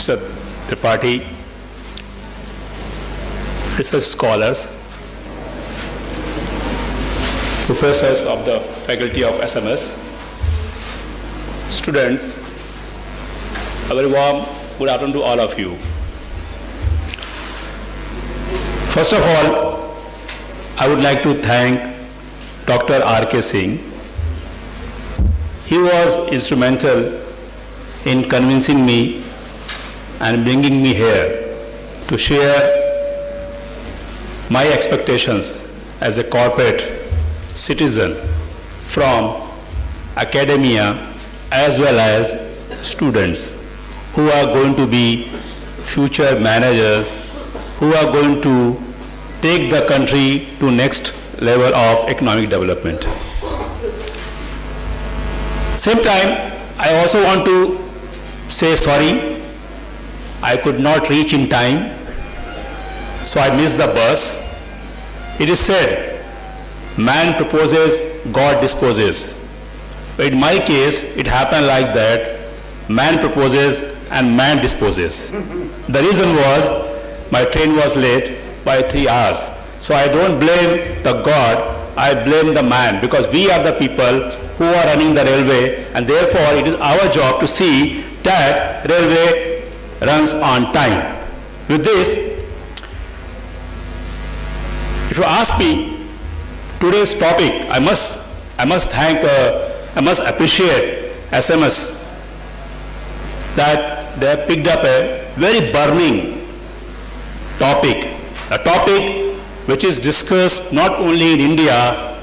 Mr. Tripathi, research scholars, professors of the faculty of SMS, students, a very warm good afternoon to all of you. First of all, I would like to thank Dr. R.K. Singh. He was instrumental in convincing me and bringing me here to share my expectations as a corporate citizen from academia as well as students who are going to be future managers, who are going to take the country to next level of economic development. Same time, I also want to say sorry, I could not reach in time, so I missed the bus. It is said, man proposes, God disposes. But in my case, it happened like that, man proposes and man disposes. The reason was, my train was late by 3 hours. So I don't blame the God, I blame the man, because we are the people who are running the railway, and therefore it is our job to see that railway runs on time. With this, if you ask me today's topic, I must appreciate SMS that they have picked up a very burning topic, a topic which is discussed not only in India,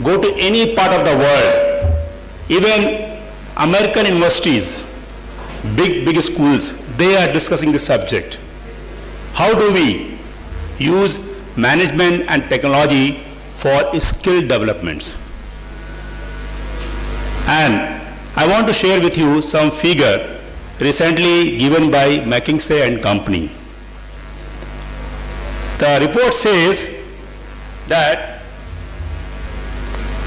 go to any part of the world, even American universities, big schools, they are discussing this subject. How do we use management and technology for skill developments? And I want to share with you some figure recently given by McKinsey and company. The report says that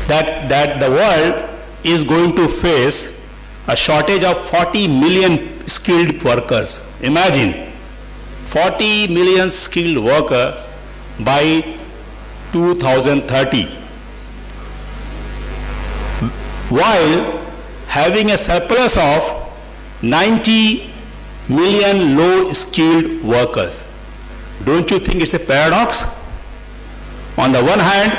the world is going to face a shortage of 40 million skilled workers. Imagine, 40 million skilled workers by 2030, while having a surplus of 90 million low-skilled workers. Don't you think it's a paradox? On the one hand,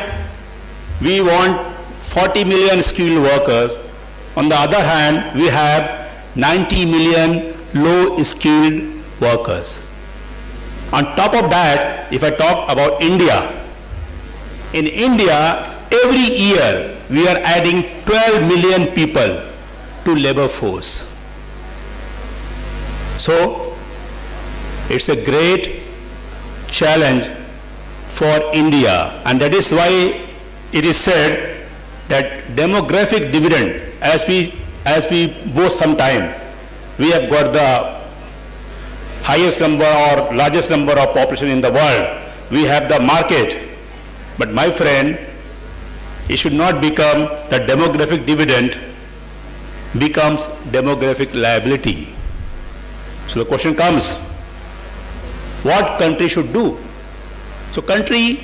we want 40 million skilled workers. On the other hand, we have 90 million low-skilled workers. On top of that, if I talk about India, in India, every year we are adding 12 million people to labor force. So, it's a great challenge for India, and that is why it is said that demographic dividend, as we boast sometime, we have got the highest number or largest number of population in the world. We have the market. But my friend, it should not become the demographic dividend becomes demographic liability. So the question comes, what country should do? So country,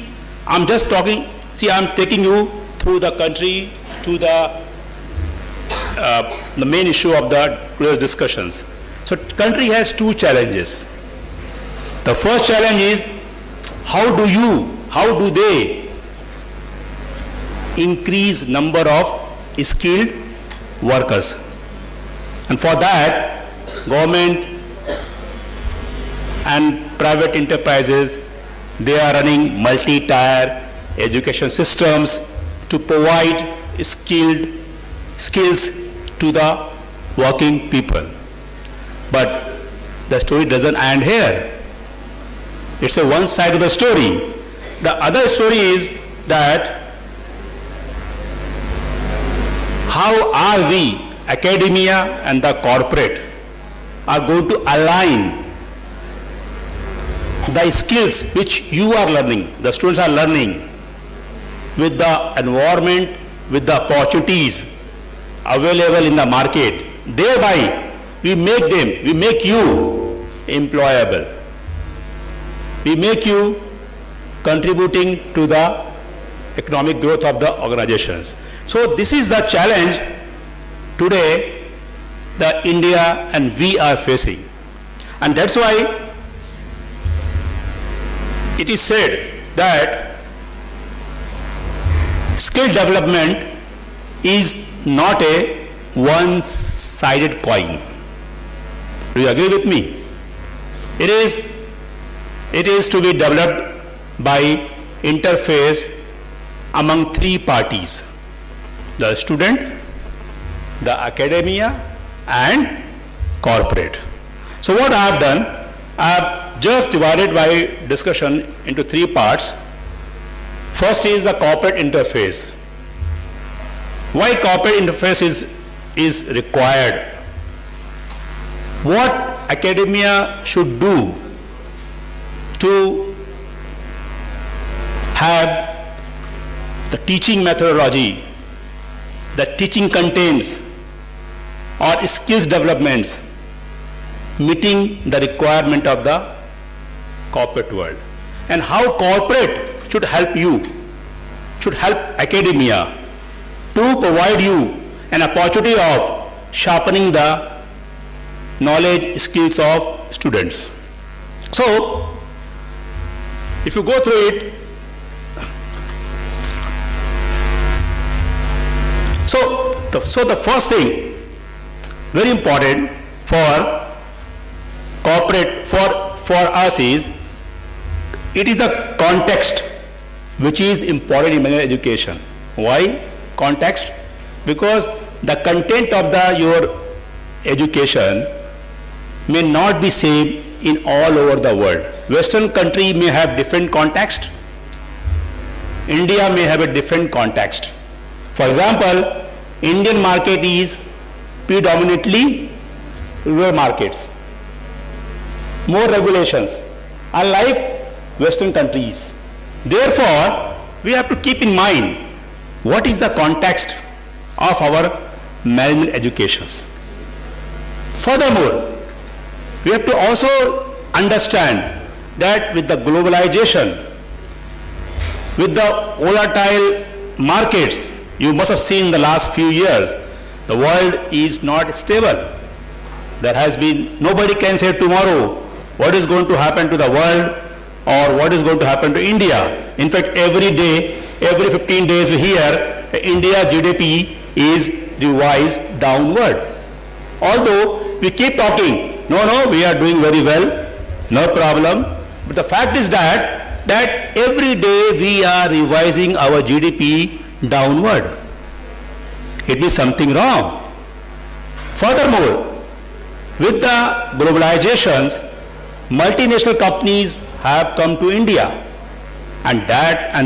I'm just talking, see, I'm taking you through the country to the main issue of the today's discussions. So country has two challenges. The first challenge is, how do they increase number of skilled workers? And for that, government and private enterprises, they are running multi-tier education systems to provide skills to the working people. But the story doesn't end here. It's a one side of the story. The other story is that how are we, academia and the corporate, are going to align the skills which you are learning, the students are learning, with the environment, with the opportunities available in the market. Thereby, we make you employable. We make you contributing to the economic growth of the organizations. So this is the challenge today that India and we are facing. And that's why it is said that skill development is not a one-sided coin. Do you agree with me? It is to be developed by interface among three parties: the student, the academia, and corporate. So what I have done, I have just divided my discussion into three parts. First is the corporate interface. Why corporate interface is required? What academia should do to have the teaching methodology, the teaching contents or skills developments meeting the requirement of the corporate world, and how corporate should help you, should help academia to provide you an opportunity of sharpening the knowledge skills of students. So if you go through it, so the first thing, very important for corporate, for us is, it is the context which is important in manual education. Why context? Because the content of your education may not be same in all over the world. Western country may have different context. India may have a different context. For example, Indian market is predominantly rural markets, more regulations, unlike Western countries. Therefore, we have to keep in mind what is the context of our management educations. Furthermore, we have to also understand that with the globalization, with the volatile markets, you must have seen in the last few years, the world is not stable. There has been, nobody can say tomorrow what is going to happen to the world or what is going to happen to India. In fact, every day, every 15 days we hear India GDP is revised downward. Although we keep talking, no, we are doing very well, no problem. But the fact is that every day we are revising our GDP downward. It means something wrong. Furthermore, with the globalizations, multinational companies have come to India, and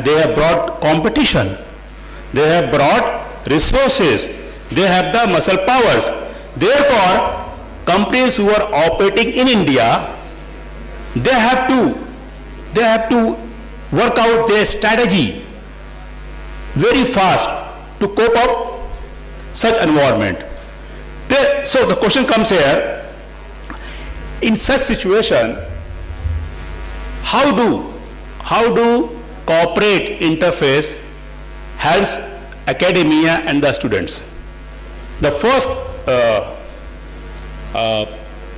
they have brought competition. They have brought resources. They have the muscle powers. Therefore, companies who are operating in India, they have to work out their strategy very fast to cope up such environment. So the question comes here, in such situation, how do corporate interface helps academia and the students? The first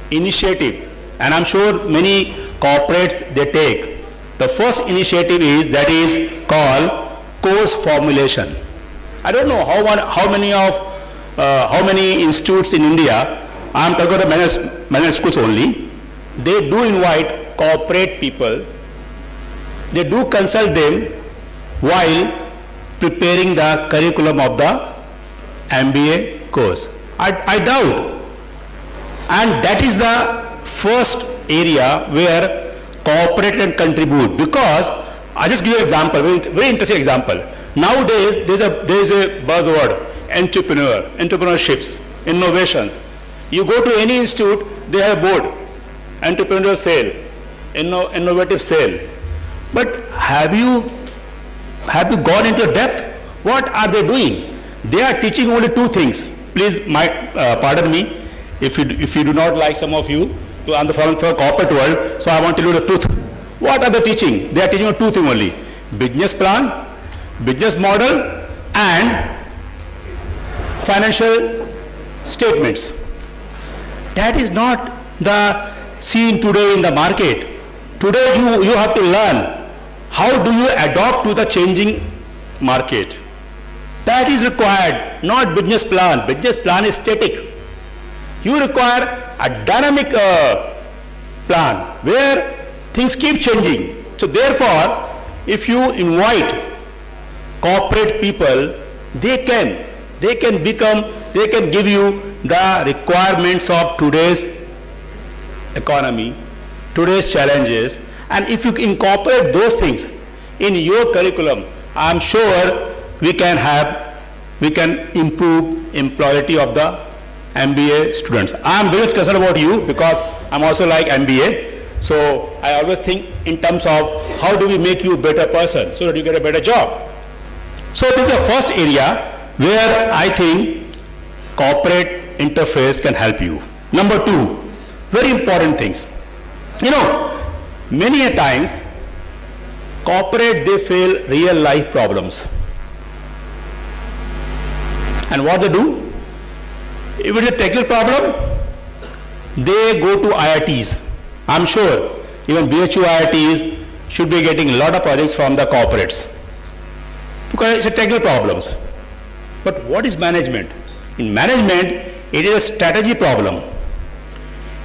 initiative, and I'm sure many corporates they take, the first initiative is called course formulation. I don't know how many institutes in India, I'm talking about management schools only, they do invite corporate people, they do consult them while preparing the curriculum of the MBA course. I doubt. And that is the first area where corporate can contribute, because I'll just give you an example, very interesting example. Nowadays, there is a buzzword, entrepreneurships, innovations. You go to any institute, they have a board, entrepreneurial sale, innovative sale. But have you gone into depth? What are they doing? They are teaching only two things. Please, pardon me, if you do not like some of you, I'm from the corporate world, so I want to tell you the truth. What are they teaching? They are teaching you two things only: business plan, business model, and financial statements. That is not the scene today in the market. Today you have to learn how do you adapt to the changing market. That is required, not business plan. Business plan is static. You require a dynamic plan where things keep changing. So therefore, if you invite corporate people, they can give you the requirements of today's economy, today's challenges, and if you incorporate those things in your curriculum, I am sure we can improve employability of the MBA students. I am very concerned about you because I am also like MBA. So I always think in terms of how do we make you a better person so that you get a better job. So this is the first area where I think corporate interface can help you. Number two, very important things. You know, many a times corporate, they fail real life problems. And what they do? If it is a technical problem, they go to IITs. I'm sure even BHU IITs should be getting a lot of projects from the corporates because it's a technical problems. But what is management? In management, it is a strategy problem.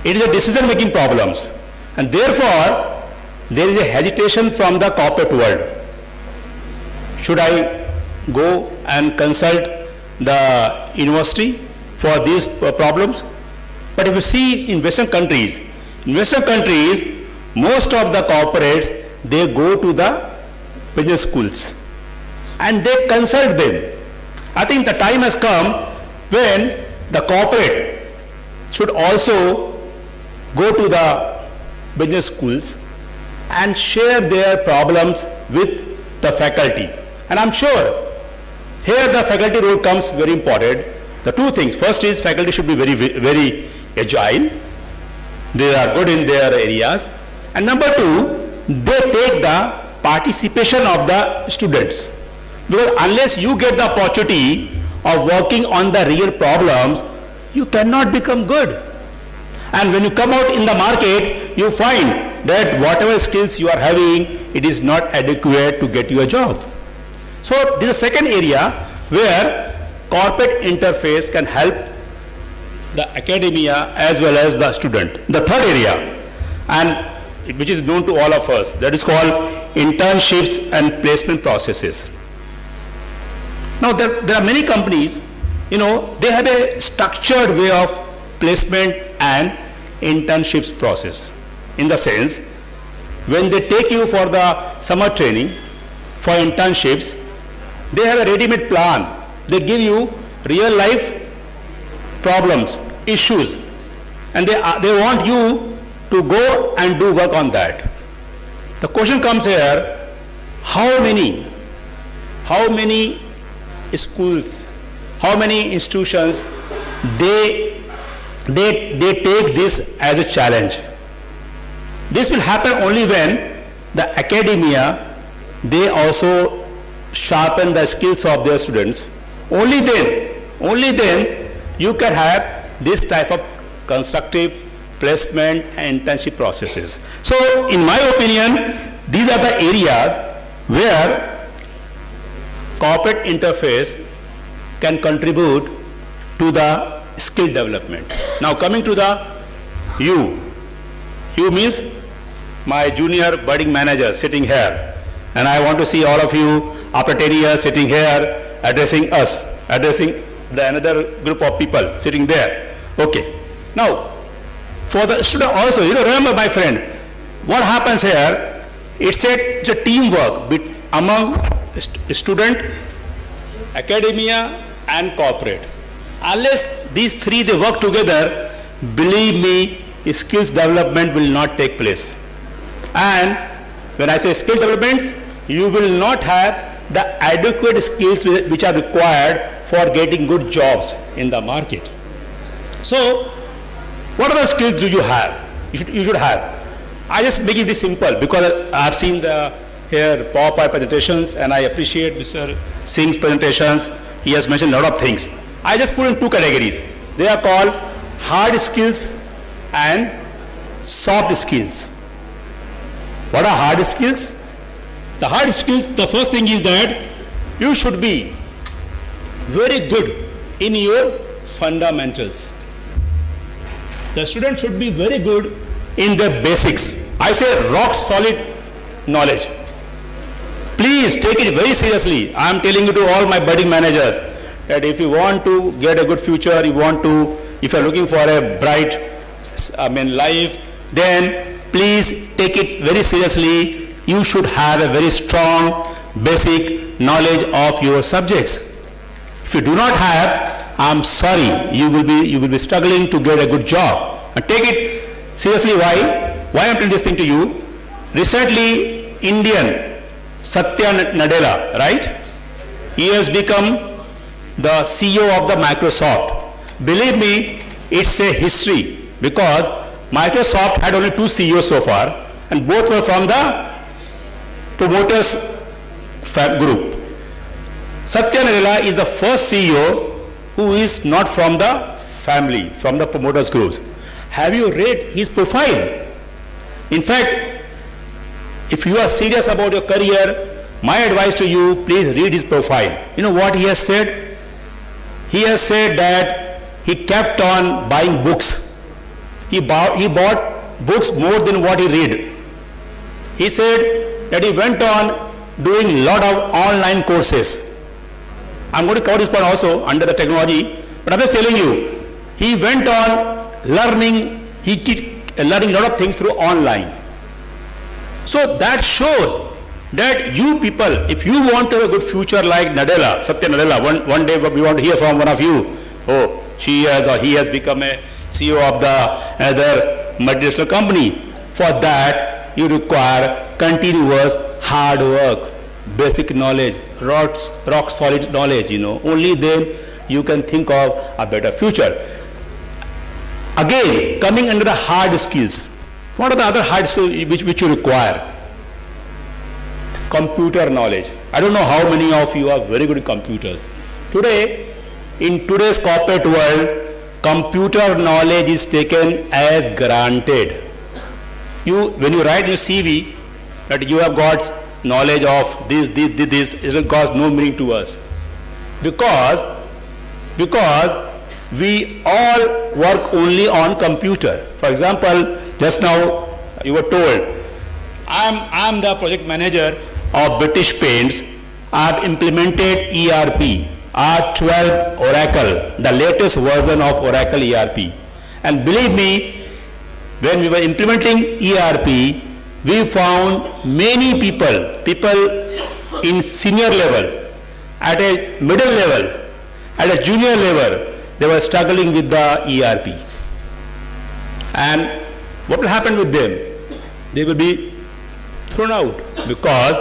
It is a decision-making problems. And therefore, there is a hesitation from the corporate world. Should I go and consult the university for these problems? But if you see in Western countries, most of the corporates, they go to the business schools and they consult them. I think the time has come when the corporate should also go to the business schools and share their problems with the faculty. And I'm sure here the faculty role comes very important. The two things: first is faculty should be very agile. They are good in their areas. And number two, they take the participation of the students. Because unless you get the opportunity of working on the real problems, you cannot become good. And when you come out in the market, you find that whatever skills you are having, it is not adequate to get you a job. So this is the second area where corporate interface can help the academia as well as the student. The third area, and which is known to all of us, that is called internships and placement processes. Now there are many companies, you know, they have a structured way of placement and internships process. In the sense, when they take you for the summer training, for internships, they have a ready-made plan. They give you real life problems, issues, and they want you to go and do work on that. The question comes here, how many schools, how many institutions, they take this as a challenge. This will happen only when the academia, they also sharpen the skills of their students. Only then you can have this type of constructive placement and internship processes. So in my opinion, these are the areas where corporate interface can contribute to the skill development. Now coming to the you means my junior budding manager sitting here, and I want to see all of you after 10 years sitting here addressing us, addressing the another group of people sitting there. Okay. Now for the student also, you know, remember my friend, what happens here, it's a teamwork among student, academia and corporate. Unless these three they work together, believe me, skills development will not take place. And when I say skill development, you will not have the adequate skills which are required for getting good jobs in the market. So what are the skills do you have? You should have. I just make it this simple because I've seen the here PowerPoint presentations and I appreciate Mr. Singh's presentations. He has mentioned a lot of things. I just put in two categories. They are called hard skills and soft skills. What are hard skills? The hard skills, the first thing is that you should be very good in your fundamentals. The student should be very good in the basics. I say rock solid knowledge. Please take it very seriously. I am telling you to all my budding managers that if you want to get a good future, if you are looking for a bright life, then please take it very seriously. You should have a very strong basic knowledge of your subjects. If you do not have, I'm sorry, you will be struggling to get a good job. And take it seriously. Why I'm telling this thing to you? Recently, Indian Satya Nadella, right? He has become the CEO of the Microsoft. Believe me, it's a history because Microsoft had only 2 CEOs so far and both were from the promoters group. Satya Nadella is the first CEO who is not from the family, from the promoters groups. Have you read his profile? In fact, if you are serious about your career, my advice to you, please read his profile. You know what he has said? He has said that he kept on buying books. He bought books more than what he read. He said that he went on doing a lot of online courses. I'm going to cover this point also under the technology, but I'm just telling you, he went on learning, learning a lot of things through online. So that shows that you people, if you want to have a good future like Nadella, Satya Nadella, one day we want to hear from one of you, oh, she has or he has become a CEO of the another multinational company. For that, you require continuous hard work, basic knowledge, rock solid knowledge, Only then you can think of a better future. Again, coming under the hard skills. What are the other hard skills which you require? Computer knowledge. I don't know how many of you are very good at computers. Today, in today's corporate world, computer knowledge is taken as granted. When you write your CV that you have got knowledge of this, it will cause no meaning to us. Because we all work only on computer. For example, just now you were told, I'm the project manager of British Paints. I've implemented ERP, R12 Oracle, the latest version of Oracle ERP. And believe me, when we were implementing ERP, we found many people in senior level, at a middle level, at a junior level, they were struggling with the ERP. And what will happen with them? They will be thrown out because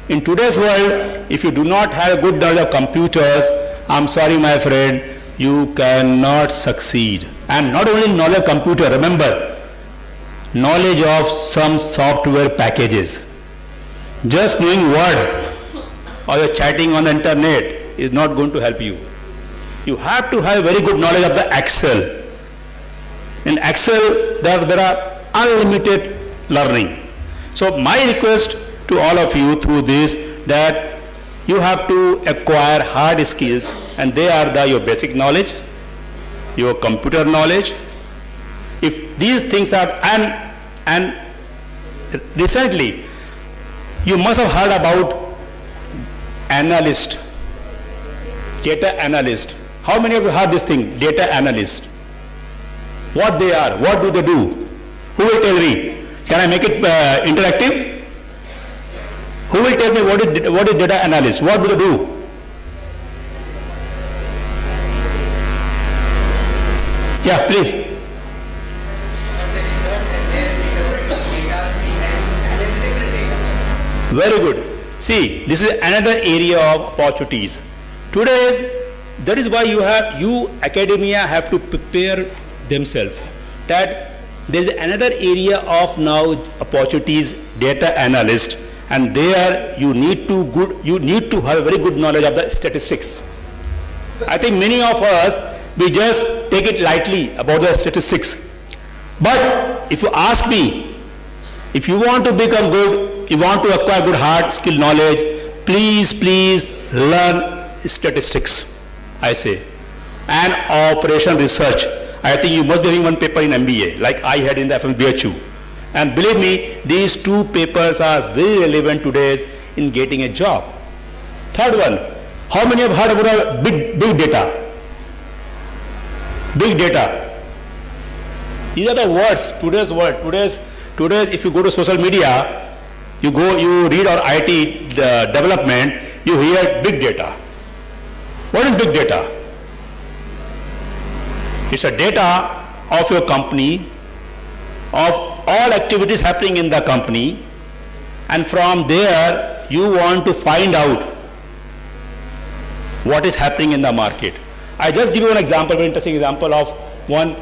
in today's world, if you do not have a good knowledge of computers, I'm sorry my friend, you cannot succeed. And not only knowledge of computer, remember, knowledge of some software packages. Just knowing Word or you're chatting on the internet is not going to help you. You have to have very good knowledge of the Excel. In Excel, there are unlimited learning. So my request to all of you through this, that you have to acquire hard skills, and they are your basic knowledge, your computer knowledge. If these things are, and recently, you must have heard about analyst, data analyst. How many of you heard this thing, data analyst? What they are, what do they do? Who will tell me? Can I make it interactive? Who will tell me what is data analyst? What do they do? Yeah, please. Very good. See, this is another area of opportunities. That is why you academia have to prepare themselves. That There is another area of now opportunities, data analyst, and there you need to have very good knowledge of the statistics. I think many of us, we just take it lightly about the statistics. But if you ask me, if you want to become good, you want to acquire good hard skill knowledge, please learn statistics, I say. And operation research. I think you must be having one paper in MBA, like I had in the FMBHU. And believe me, these two papers are very relevant today in getting a job. Third one, how many have heard about big data? Big data. These are the words, today's word. Today's if you go to social media, you read on IT development, you hear big data. What is big data? It's a data of your company, of all activities happening in the company, and from there you want to find out what is happening in the market. I just give you an example, very interesting example of one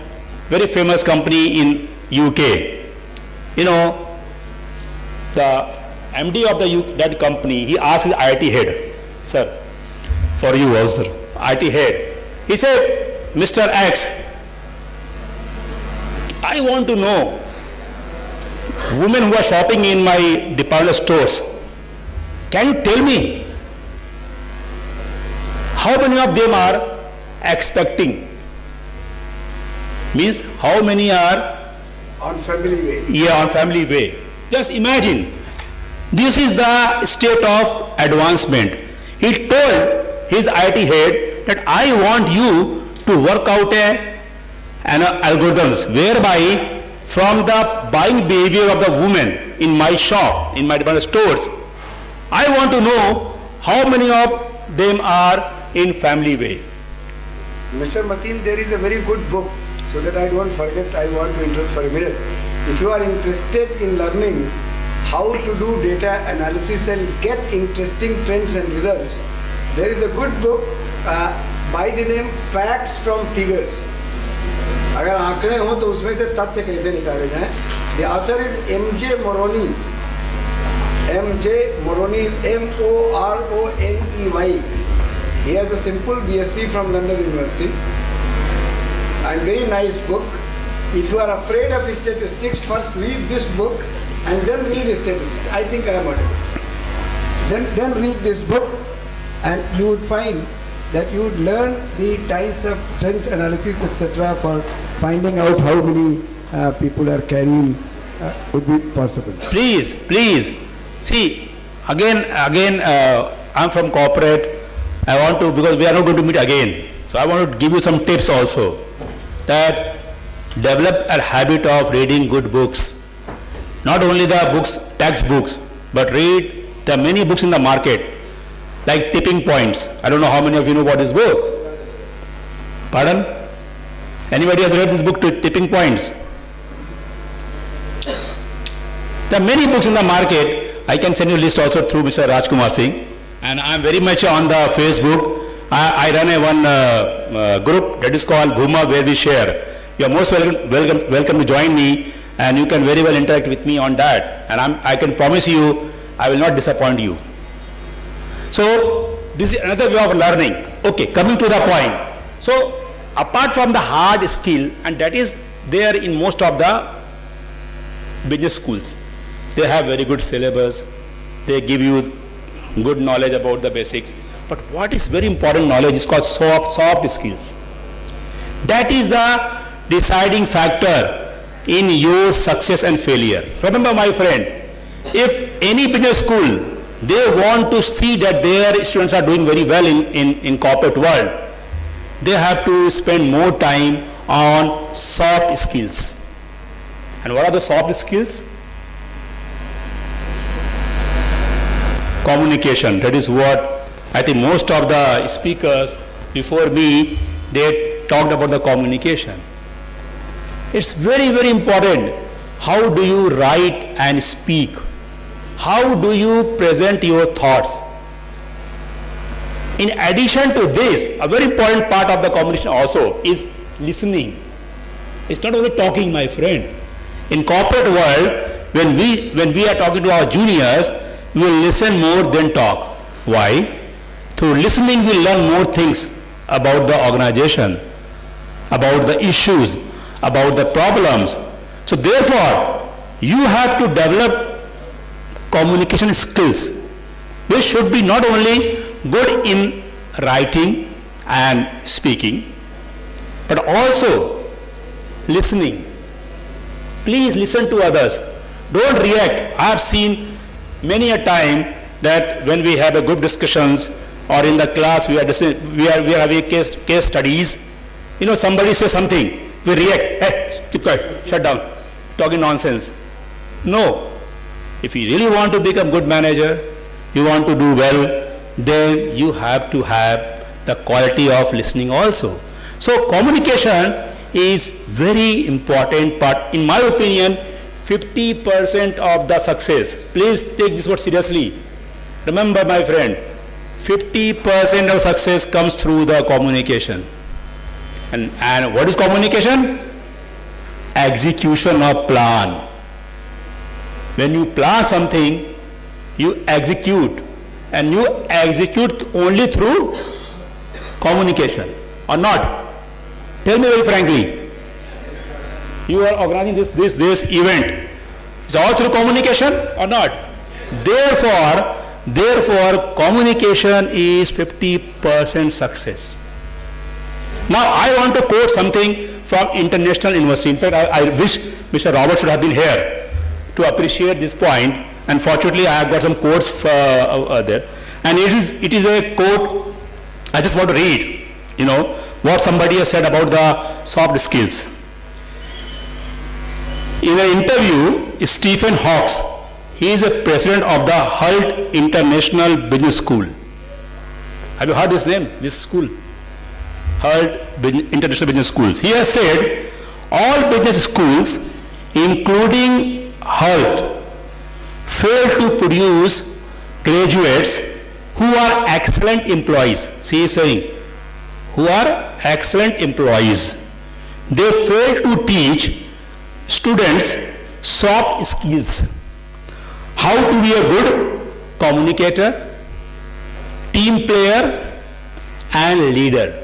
very famous company in UK. You know, the MD of that company, he asked his IT head, sir, for you also, IT head. He said, Mr. X, I want to know women who are shopping in my department stores. Can you tell me how many of them are expecting? Means how many are on family way? Yeah, on family way. Just imagine. This is the state of advancement. He told his IT head that I want you to work out an algorithms whereby from the buying behavior of the women in my shop, in my department stores, I want to know how many of them are in family way. Mr. Mateen, there is a very good book, so that I don't forget, I want to interrupt for a minute. If you are interested in learning how to do data analysis and get interesting trends and results, there is a good book by the name Facts from Figures. अगर आंकड़े हो तो उसमें से तथ्य कैसे निकाले जाएं? The author is M.J. Moroney. M.J. Moroney is M-O-R-O-N-E-Y. He has a simple BSc from London University. And very nice book. If you are afraid of statistics, first read this book and then read statistics. I think I am audible. Then read this book and you would find that you would learn the types of trend analysis, etc. for finding out how many people are carrying would be possible. Please. See, again, I'm from corporate. I want to, because we are not going to meet again. So I want to give you some tips also. That develop a habit of reading good books. Not only the books, textbooks, but read the many books in the market. Like Tipping Points. I don't know how many of you know about this book. Pardon? Anybody has read this book, Tipping Points? There are many books in the market. I can send you a list also through Mr. Rajkumar Singh. And I am very much on the Facebook. I run one group that is called Bhuma, where we share. You are most welcome to join me, and you can very well interact with me on that. And I can promise you, I will not disappoint you. So this is another way of learning. Okay, coming to the point. So apart from the hard skill, and that is there in most of the business schools, they have very good syllabus. They give you good knowledge about the basics. But what is very important knowledge is called soft skills. That is the deciding factor in your success and failure. Remember, my friend, if any business school, they want to see that their students are doing very well in corporate world, they have to spend more time on soft skills. And what are the soft skills? Communication. That is what I think most of the speakers before me, they talked about the communication. It's very, very important. How do you write and speak? How do you present your thoughts? In addition to this, a very important part of the communication also is listening. It's not only talking, my friend. In corporate world, when we are talking to our juniors, we will listen more than talk. Why? Through listening, we learn more things about the organization, about the issues, about the problems. So therefore, you have to develop communication skills, which should be not only good in writing and speaking, but also listening. Please listen to others. Don't react. I have seen many a time that when we have a group discussions or in the class we are having case studies, somebody says something, we react. Hey, keep quiet, shut down, talking nonsense. No. If you really want to become good manager, you want to do well, then you have to have the quality of listening also. So communication is very important, but in my opinion, 50% of the success, please take this word seriously. Remember, my friend, 50% of success comes through the communication. And what is communication? Execution of plan. When you plan something, you execute, and you execute only through communication, or not? Tell me very frankly. You are organizing this event. It's all through communication or not? Therefore, communication is 50% success. Now, I want to quote something from International University. In fact, I wish Mr. Robert should have been here to appreciate this point. Unfortunately, I have got some quotes there. And it is a quote I just want to read, what somebody has said about the soft skills. In an interview, Stephen Hawks, he is a president of the Hult International Business School. Have you heard this name, this school? Hult International Business Schools. He has said, all business schools, including Hult, fail to produce graduates who are excellent employees. See, he is saying, who are excellent employees. They fail to teach students soft skills. How to be a good communicator, team player, and leader.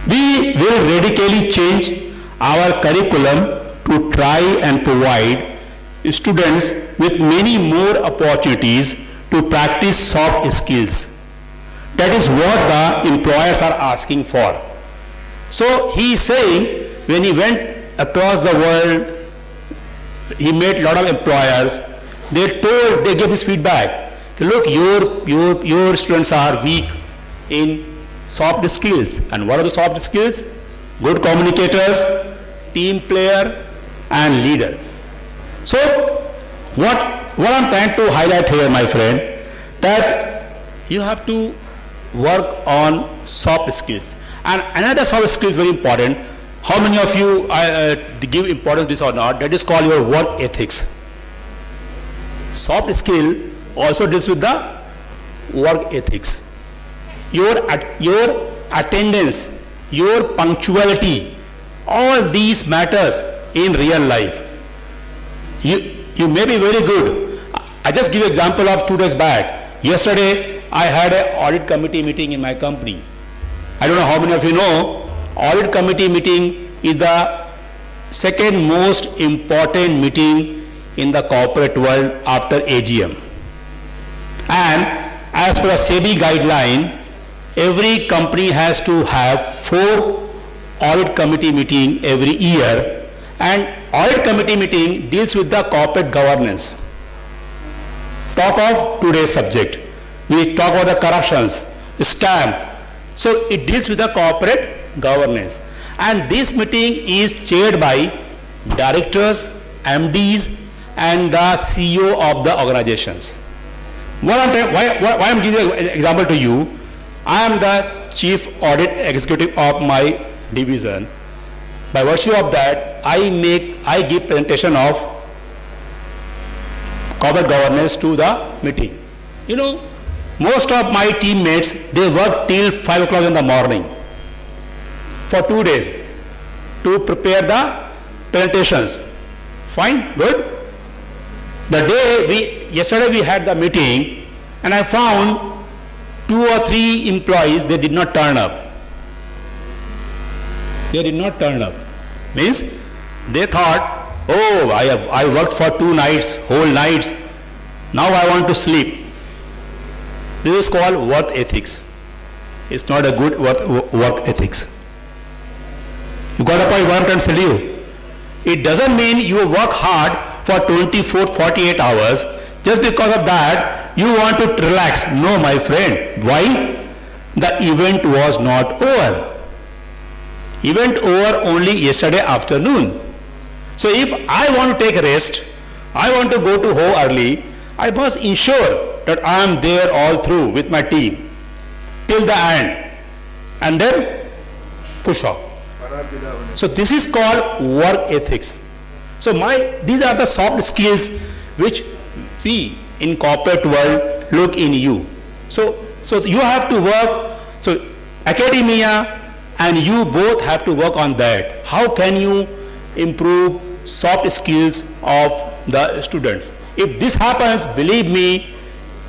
We will radically change our curriculum to try and provide students with many more opportunities to practice soft skills. That is what the employers are asking for. So he is saying, when he went across the world, he met a lot of employers. They gave this feedback. Look, your students are weak in soft skills. And what are the soft skills? Good communicators, team player, and leader. So what I'm trying to highlight here, my friend, that you have to work on soft skills. And another soft skill is very important. How many of you give importance to this or not? That is called your work ethics. Soft skill also deals with the work ethics. Your attendance, your punctuality, all these matters in real life. You may be very good. I just give you an example of 2 days back. Yesterday, I had an audit committee meeting in my company. I don't know how many of you know, audit committee meeting is the second most important meeting in the corporate world after AGM. And as per the SEBI guideline, every company has to have 4 audit committee meeting every year, and audit committee meeting deals with the corporate governance. Talk of today's subject. We talk about the corruptions, the scam. So it deals with the corporate governance. And this meeting is chaired by directors, MDs, and the CEO of the organizations. Why I'm giving an example to you, I am the chief audit executive of my division. By virtue of that, I give presentation of corporate governance to the meeting. Most of my teammates, they work till 5 o'clock in the morning for 2 days to prepare the presentations. Fine, good. Yesterday we had the meeting and I found 2 or 3 employees, they did not turn up. They did not turn up. Means they thought, oh, I worked for 2 nights, whole nights. Now I want to sleep. This is called work ethics. It's not a good work ethics. You got a point what I'm trying to tell you? It doesn't mean you work hard for 24, 48 hours. Just because of that, you want to relax. No, my friend. Why? The event was not over. Event over only yesterday afternoon. So if I want to take a rest, I want to go to home early, I must ensure that I am there all through with my team till the end and then push off. So this is called work ethics. So these are the soft skills which we in corporate world look in you. So you have to work, so academia and you both have to work on that. How can you improve soft skills of the students? If this happens, believe me,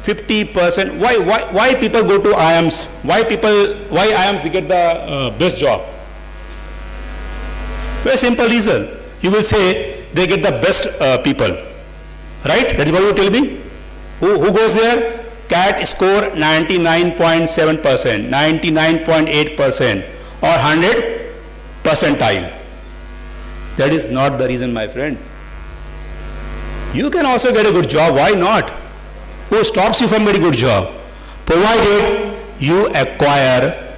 50%, why people go to IIMs? Why IIMs get the best job? Very simple reason. You will say they get the best people, right? That is what you tell me. Who goes there? CAT score 99.7%, 99.8%, or 100 percentile. That is not the reason, my friend. You can also get a good job. Why not? Who stops you from getting a good job? Provided you acquire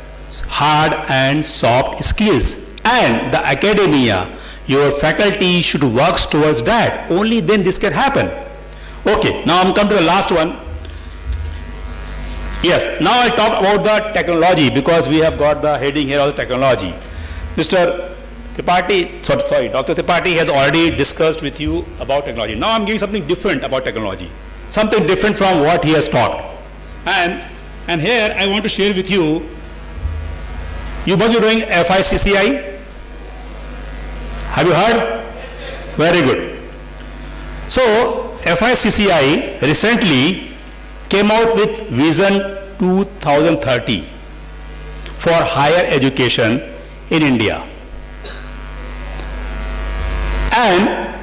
hard and soft skills. And the academia, your faculty should work towards that. Only then this can happen. Okay, now I'm come to the last one. Yes, now I'll talk about the technology because we have got the heading here of technology. Mr. Tripathi, sorry, Dr. Tripathi has already discussed with you about technology. Now I'm giving something different about technology. Something different from what he has talked. And here I want to share with you, you must be doing FICCI. Have you heard? Very good. So FICCI recently came out with Vision 2030 for higher education in India. And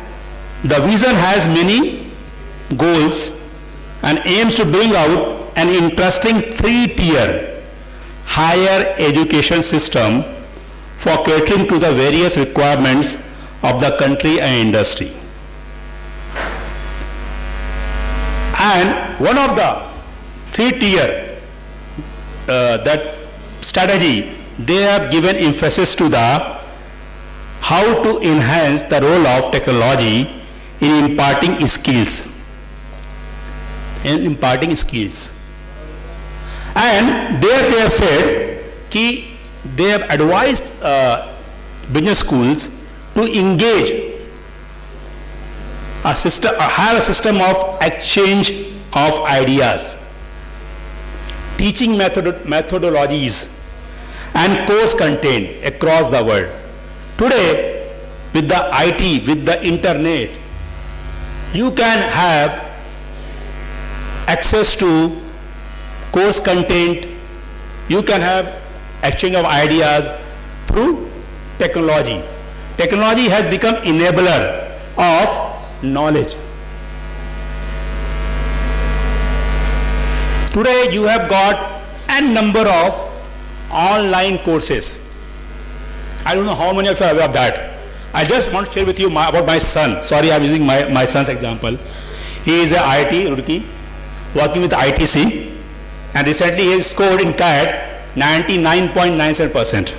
the vision has many goals and aims to bring out an interesting 3-tier higher education system for catering to the various requirements of the country and industry. And one of the 3-tier that strategy, they have given emphasis to the how to enhance the role of technology in imparting skills. And there they have said that they have advised business schools to engage have a system of exchange of ideas, teaching methodologies and course content across the world. Today, with the IT, with the internet, you can have access to course content, you can have exchange of ideas through technology. Technology has become enabler of knowledge. Today you have got n number of online courses. I don't know how many of you are aware of that. I just want to share with you about my son. Sorry, I'm using my son's example. He is a IT Roorkee, working with ITC, and recently he has scored in CAT 99.97%.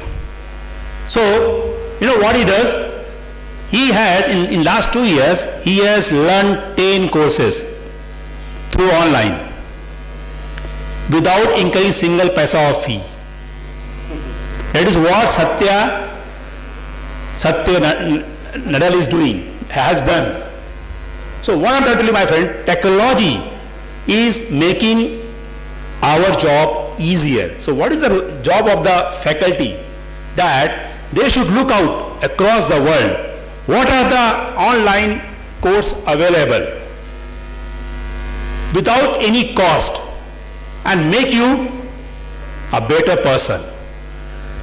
So, you know what he does? He has, in last 2 years, he has learned 10 courses through online without incurring single paisa of fee. That is what Satya Nadal is doing, has done. So what I'm trying to tell you, my friend, technology is making our job easier. So what is the job of the faculty? That they should look out across the world. What are the online course available without any cost and make you a better person.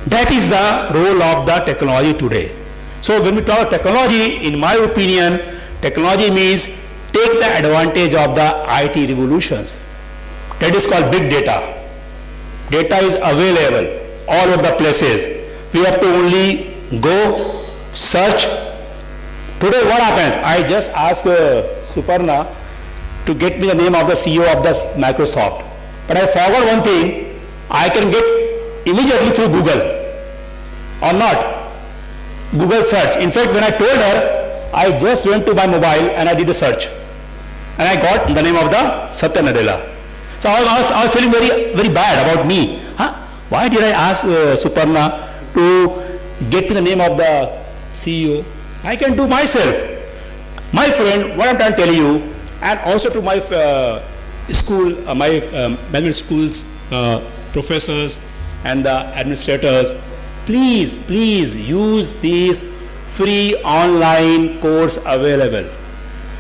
That is the role of the technology today. So when we talk technology, in my opinion, technology means take the advantage of the IT revolutions. That is called big data. Data is available all over the places. We have to only go, search. Today what happens? I just asked Suparna to get me the name of the CEO of the Microsoft. But I forgot one thing. I can get immediately through Google or not. Google search. In fact, when I told her, I just went to my mobile and I did a search. And I got the name of the Satya Nadella. So I was feeling very bad about me. Why did I ask Suparna to get me the name of the CEO? I can do myself. My friend, what I'm trying to tell you, and also to my school, my management schools, professors and the administrators, please use these free online course available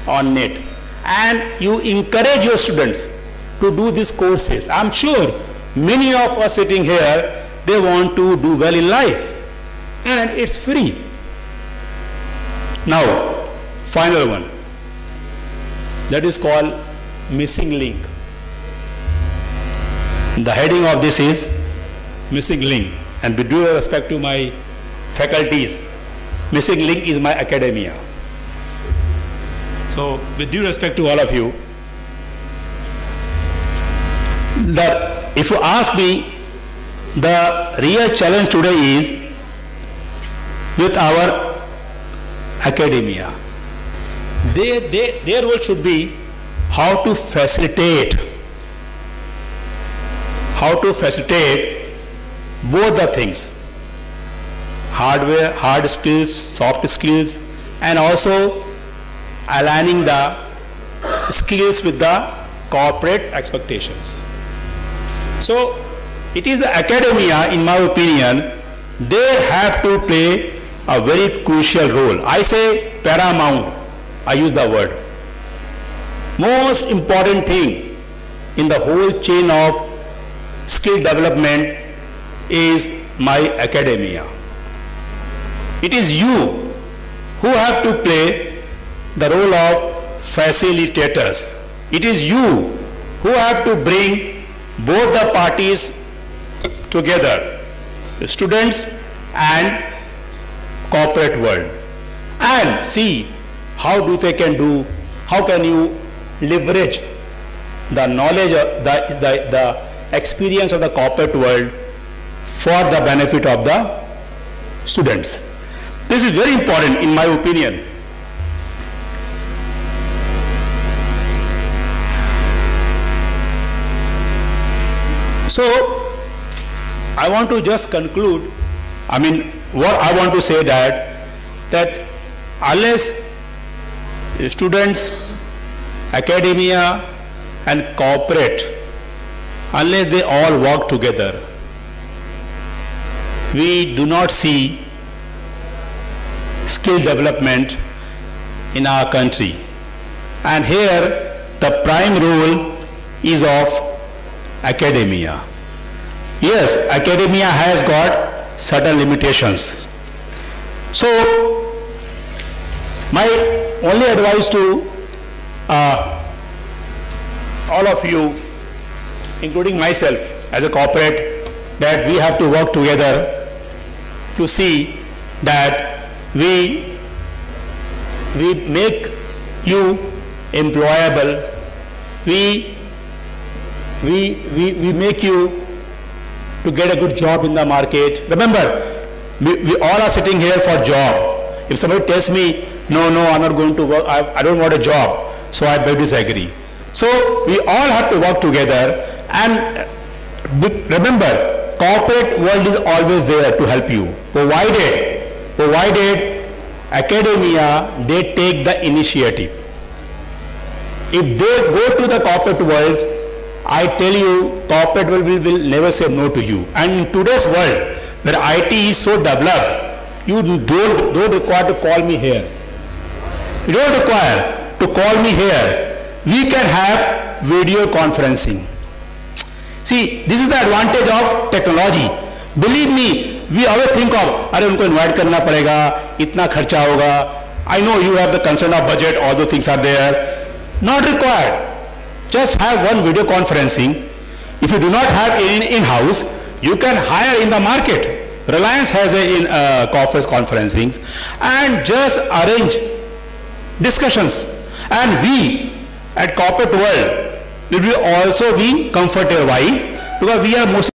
on net, and you encourage your students to do these courses. I'm sure many of us sitting here, they want to do well in life, and it's free. Now, final one, that is called missing link. The heading of this is missing link, and with due respect to my faculties, missing link is my academia. So with due respect to all of you, that if you ask me, the real challenge today is with our academia. Their role should be how to facilitate both the things, hard skills, soft skills, and also aligning the skills with the corporate expectations. So it is the academia, in my opinion, they have to play a very crucial role. I say paramount, I use the word. Most important thing in the whole chain of skill development is my academia. It is you who have to play the role of facilitators. It is you who have to bring both the parties together, the students and corporate world, and see how can you leverage the knowledge, the experience of the corporate world for the benefit of the students. This is very important in my opinion. So I want to just conclude, what I want to say that unless students, academia and corporate, unless they all work together, we do not see skill development in our country. And here the prime role is of academia. Yes, academia has got certain limitations. So my only advice to all of you, including myself as a corporate, that we have to work together to see that we make you employable, we make you to get a good job in the market. Remember, we all are sitting here for job. If somebody tells me, no, I'm not going to work, I don't want a job, so I beg disagree. So we all have to work together, and remember, corporate world is always there to help you. Provided academia, they take the initiative. If they go to the corporate worlds, I tell you, corporate world will never say no to you. And in today's world, where IT is so developed, you don't require to call me here. You don't require to call me here. We can have video conferencing. See, this is the advantage of technology. Believe me, we always think of, अरे उनको invite करना पड़ेगा, इतना खर्चा होगा. I know you have the concern of budget, all those things are there. Not required. Just have one video conferencing. If you do not have in-house, you can hire in the market. Reliance has a conference conferencing, and just arrange discussions. And we at corporate world will be also be comfortable. Why? Because we are mostly